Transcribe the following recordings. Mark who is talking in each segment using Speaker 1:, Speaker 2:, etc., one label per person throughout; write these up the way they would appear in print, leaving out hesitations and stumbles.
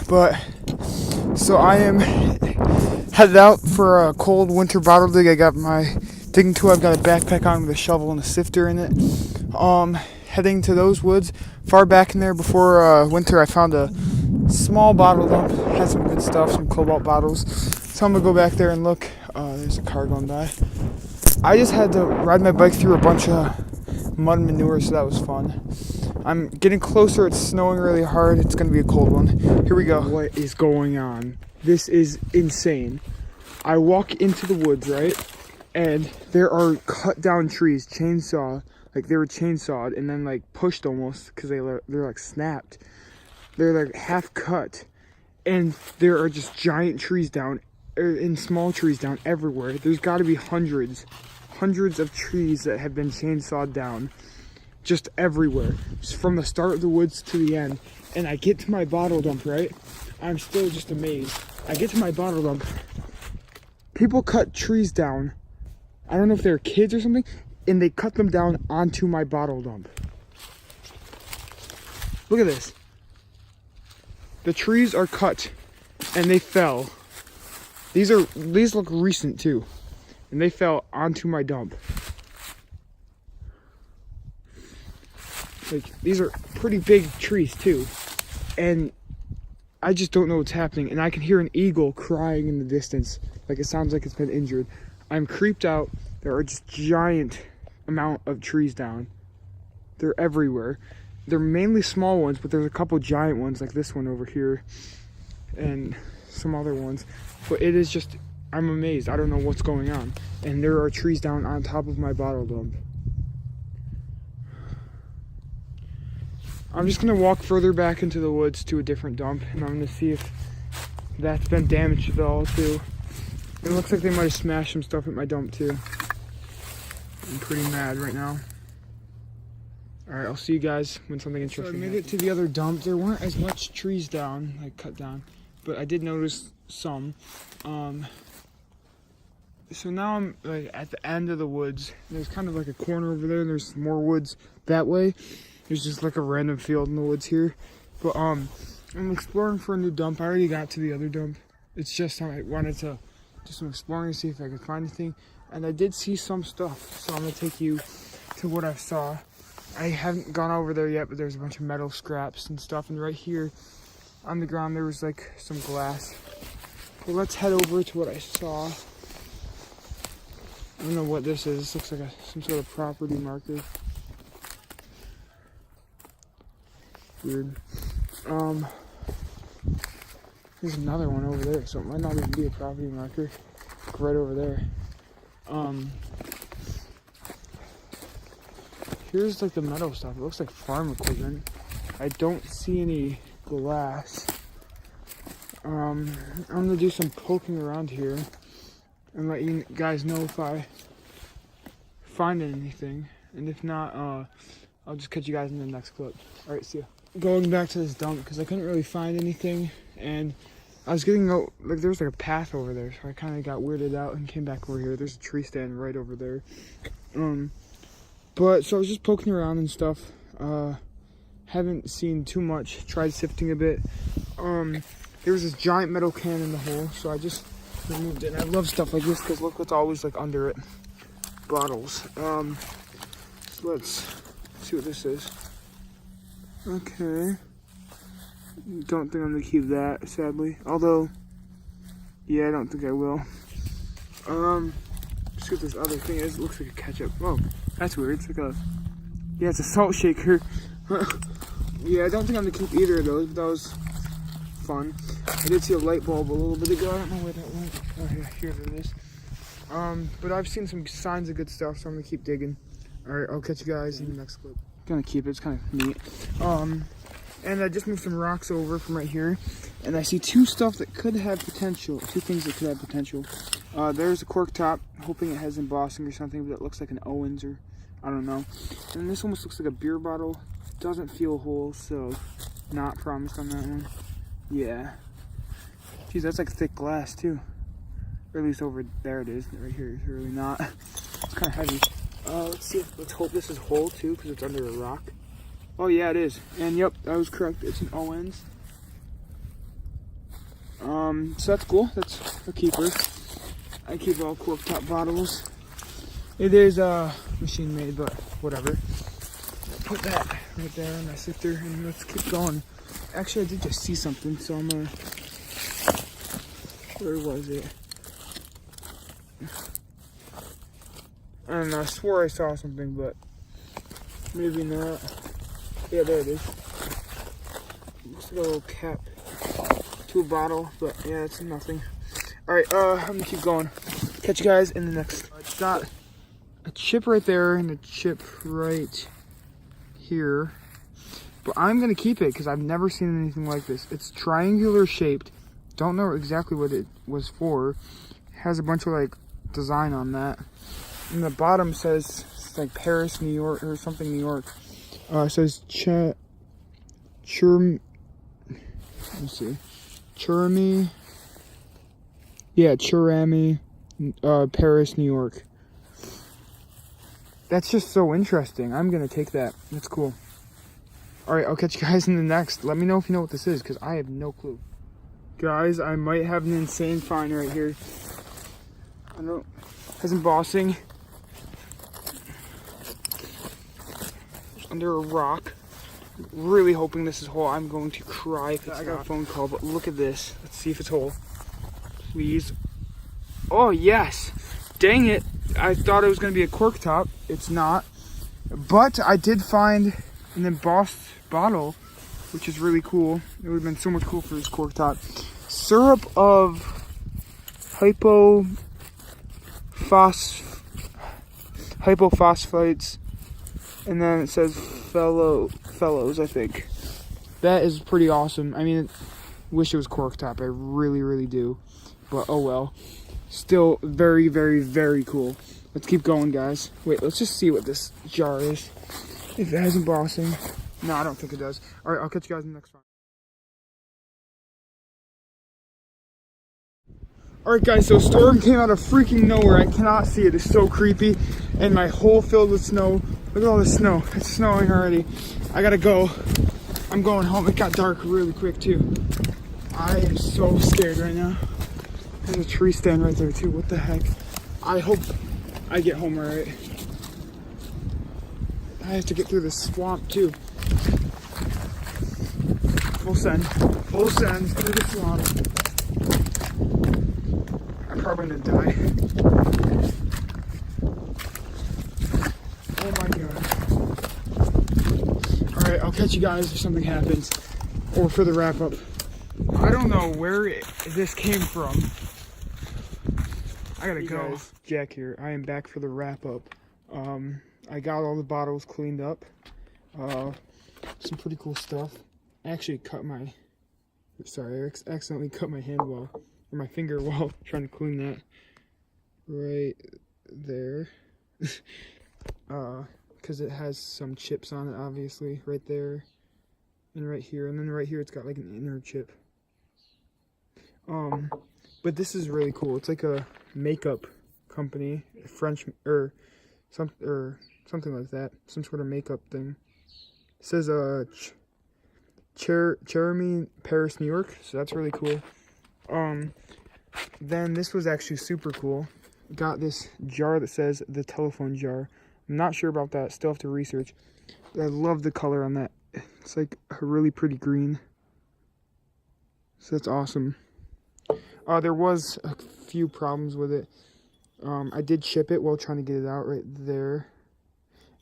Speaker 1: But so I am headed out for a cold winter bottle dig. I got my digging tool. I've got a backpack on with a shovel and a sifter in it. Heading to those woods. Far back in there before winter, I found a small bottle dump. Had some good stuff, some cobalt bottles. So I'm gonna go back there and look. There's a car going by. I just had to ride my bike through a bunch of mud and manure, so that was fun. I'm getting closer. It's snowing really hard. It's going to be a cold one. Here we go. What is going on? This is insane. I walk into the woods, right? And there are cut down trees, chainsaw. Like they were chainsawed and then like pushed almost because they're like snapped. They're like half cut. And there are just giant trees down and small trees down everywhere. There's got to be hundreds of trees that have been chainsawed down. Just everywhere, just from the start of the woods to the end. And I get to my bottle dump, right? I'm still just amazed. I get to my bottle dump. People cut trees down. I don't know if they're kids or something, and they cut them down onto my bottle dump. Look at this. The trees are cut and they fell. These look recent too. And they fell onto my dump. Like, these are pretty big trees too, and I just don't know what's happening. And I can hear an eagle crying in the distance, like it sounds like it's been injured. I'm creeped out. There are just giant amount of trees down. They're everywhere. They're mainly small ones, but there's a couple giant ones like this one over here and some other ones. But it is just, I'm amazed. I don't know what's going on. And there are trees down on top of my bottle dump. I'm just going to walk further back into the woods to a different dump, and I'm going to see if that's been damaged at all too. It looks like they might have smashed some stuff at my dump too. I'm pretty mad right now. Alright, I'll see you guys when something interesting happens. So I made it to the other dump. There weren't as much trees down, like cut down, but I did notice some. So now I'm like at the end of the woods. There's kind of like a corner over there, and there's more woods that way. There's just like a random field in the woods here. But I'm exploring for a new dump. I already got to the other dump. It's just I wanted to do some exploring to see if I could find anything. And I did see some stuff. So I'm going to take you to what I saw. I haven't gone over there yet, but there's a bunch of metal scraps and stuff. And right here on the ground there was like some glass. Well, let's head over to what I saw. I don't know what this is. This looks like some sort of property marker. Weird. There's another one over there, so it might not even be a property marker. Right over there. Here's like the metal stuff. It looks like farm equipment. I don't see any glass. I'm gonna do some poking around here and let you guys know if I find anything. And if not, I'll just catch you guys in the next clip. Alright, see ya. Going back to this dump because I couldn't really find anything, and I was getting like there was like a path over there, so I kind of got weirded out and came back over here. There's a tree stand right over there. But so I was just poking around and stuff. Haven't seen too much. Tried sifting a bit. There was this giant metal can in the hole, so I just removed it. And I love stuff like this because look what's always like under it. Bottles. So let's see what this is. Okay. Don't think I'm gonna keep that, sadly. Although, yeah, I don't think I will. See what this other thing is. It looks like a ketchup. Oh, that's weird. It's like yeah, it's a salt shaker. Yeah, I don't think I'm gonna keep either of those, but that was fun. I did see a light bulb a little bit ago. I don't know where that went. Oh, yeah, here it is. But I've seen some signs of good stuff, so I'm gonna keep digging. Alright, I'll catch you guys in the next clip. Gonna keep it, it's kind of neat. And I just moved some rocks over from right here, and I see two things that could have potential. There's a cork top, hoping it has embossing or something, but it looks like an Owens or I don't know. And this almost looks like a beer bottle. Doesn't feel whole, so not promised on that one. Yeah. Geez, that's like thick glass too. Or at least over there it is. Right here it's really not. It's kind of heavy. Let's hope this is whole too, because it's under a rock. Oh yeah, it is. And yep, I was correct. It's an Owens. So that's cool. That's a keeper. I keep all cork top bottles. It is machine made, but whatever. Put that right there in my sifter, and let's keep going. Actually, I did just see something, so I'm gonna. Where was it? I don't know. I swore I saw something, but maybe not. Yeah, there it is. Just a little cap to a bottle, but yeah, it's nothing. All right, I'm gonna keep going. Catch you guys in the next. It's got a chip right there and a chip right here, but I'm gonna keep it because I've never seen anything like this. It's triangular shaped. Don't know exactly what it was for. It has a bunch of like design on that. And the bottom says it's like Paris, New York, or something New York. It says let me see, Churami. Yeah, Churami, Paris, New York. That's just so interesting. I'm gonna take that. That's cool. All right, I'll catch you guys in the next. Let me know if you know what this is, because I have no clue. Guys, I might have an insane find right here. I don't. Has embossing. It's under a rock. I'm really hoping this is whole. I'm going to cry if it's not. I got a phone call, but look at this. Let's see if it's whole. Please. Oh yes. Dang it. I thought it was going to be a cork top. It's not. But I did find an embossed bottle, which is really cool. It would have been so much cool for this cork top. Syrup of hypophosphates, and then it says fellows, I think. That is pretty awesome. I mean, wish it was cork top. I really, really do. But oh well. Still very, very, very cool. Let's keep going, guys. Wait, let's just see what this jar is. If it has embossing. No, I don't think it does. All right, I'll catch you guys in the next one. All right, guys, so a storm came out of freaking nowhere. I cannot see it. It's so creepy. And my hole filled with snow. Look at all this snow. It's snowing already. I gotta go. I'm going home. It got dark really quick, too. I am so scared right now. There's a tree stand right there, too. What the heck? I hope I get home all right. I have to get through this swamp, too. Full send through the swamp. I'm probably gonna die. Oh my god. Alright, I'll catch you guys if something happens. Or for the wrap up. I don't know where this came from. I gotta go. Guys, Jack here. I am back for the wrap up. I got all the bottles cleaned up. Some pretty cool stuff. I actually cut my, sorry, I accidentally cut my hand while, or my finger while trying to clean that. Right there. Because it has some chips on it, obviously. Right there. And right here. And then right here it's got like an inner chip. But this is really cool. It's like a makeup company. French, or something like that. Some sort of makeup thing. It says, Churami, Paris, New York, so that's really cool. Then this was actually super cool. Got this jar that says the telephone jar. I'm not sure about that, still have to research. But I love the color on that. It's like a really pretty green. So that's awesome. There was a few problems with it. I did chip it while trying to get it out right there.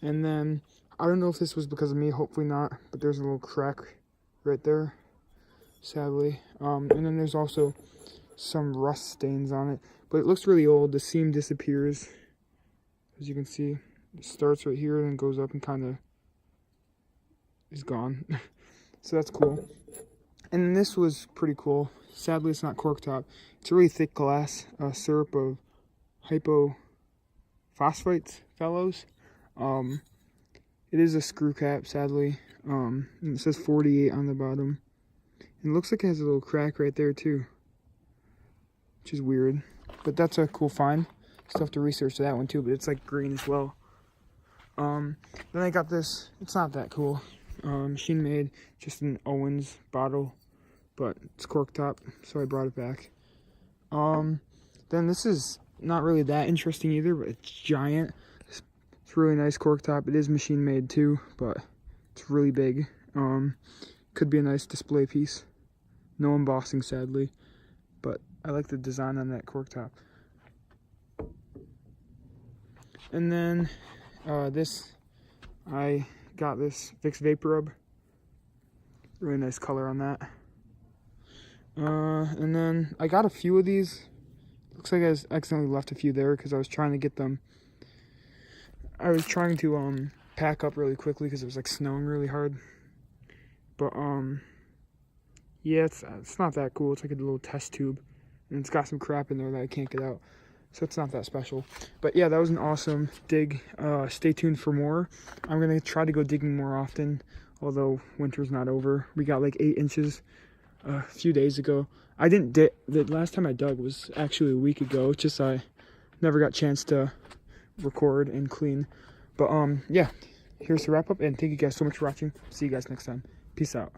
Speaker 1: And then, I don't know if this was because of me, hopefully not, but there's a little crack right there, sadly. And then there's also some rust stains on it, but it looks really old. The seam disappears, as you can see. It starts right here and then goes up and kind of is gone. So that's cool. And this was pretty cool. Sadly, it's not cork top. It's a really thick glass, syrup of hypophosphates, fellows. It is a screw cap, sadly. And it says 48 on the bottom. And it looks like it has a little crack right there too, which is weird. But that's a cool find. Still have to research that one too, but it's like green as well. Then I got this. It's not that cool. Machine made, just an Owens bottle. but it's cork top, so I brought it back. Then this is not really that interesting either, but it's giant. It's really nice cork top. It is machine made too, but it's really big. Could be a nice display piece. No embossing, sadly, but I like the design on that cork top. And then I got this Vicks Vapor Rub. Really nice color on that. And then I got a few of these. Looks like I accidentally left a few there because I was trying to get them. I was trying to pack up really quickly because it was like snowing really hard. But yeah, it's not that cool. It's like a little test tube, and it's got some crap in there that I can't get out. So it's not that special. But yeah, that was an awesome dig. Stay tuned for more. I'm going to try to go digging more often, although winter's not over. We got like 8 inches a few days ago. I didn't dig. The last time I dug was actually a week ago. It's just I never got a chance to record and clean. But yeah, here's the wrap up, and thank you guys so much for watching. See you guys next time. Peace out.